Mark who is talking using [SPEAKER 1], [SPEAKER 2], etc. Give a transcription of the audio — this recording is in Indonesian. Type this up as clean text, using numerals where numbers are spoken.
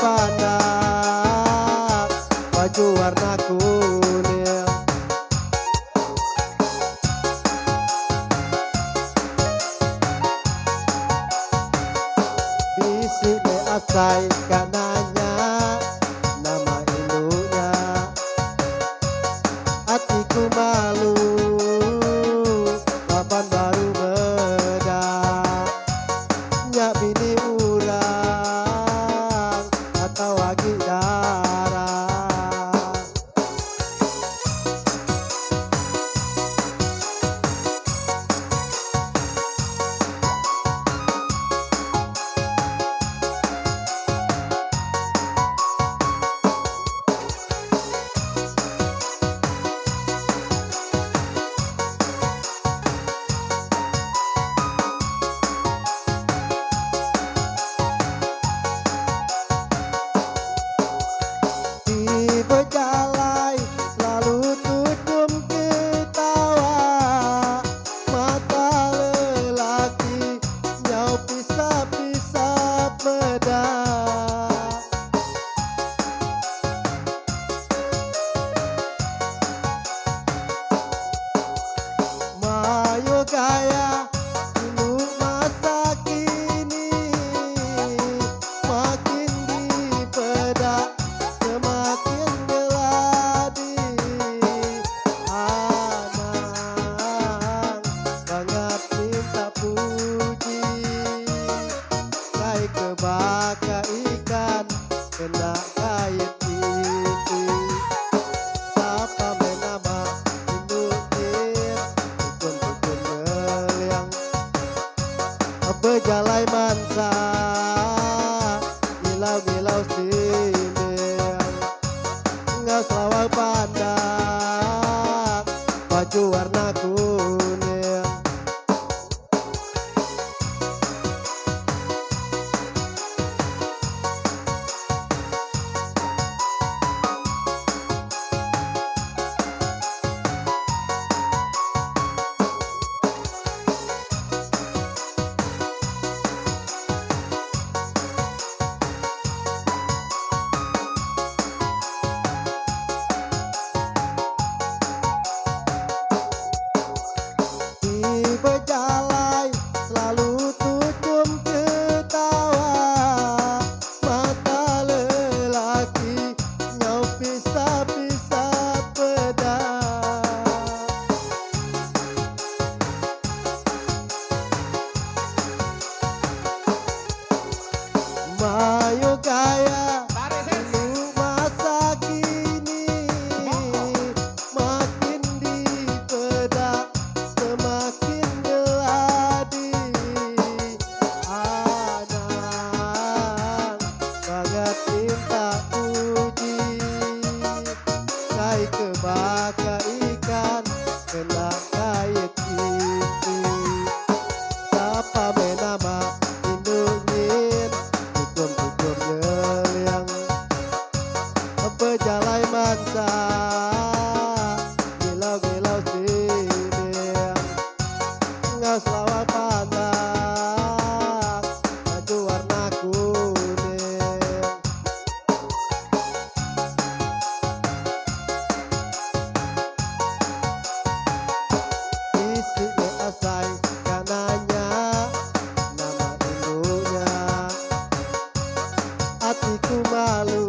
[SPEAKER 1] pandang baju warna kuning. Bisik me asai kananya nama indunya, hatiku malu kapan baru bedak nyak bini urang atau lagi darah. Berjalai selalu tutup ketawa, mata lelaki nyau pisah-pisah bedak. Mayo gaya dulu masa kini, makin dibedak semakin geladi. Anang banget minta puji, kayak kebaka ikan kena kait titi. Sapa menama indukin dukun-dukun ngeliang, bejalai mansa gilau-gilau sindang. Engkau selawang pandang baju warna kuning. Berjalai selalu tutup ketawa, mata lelaki nyau pisah-pisah bedak. Mayo gaya dulu masa kini, makin dibedak semakin geladi. Anang banget minta puji, kayak kebaka ikan kena kait titi. Sapa menama indungin dukun-dukun ngeliang, bejalai mansa gilau-gilau sindang. Engkau selawang pandang baju warna kuning. Bisik me asai kananya nama indunya, hatiku malu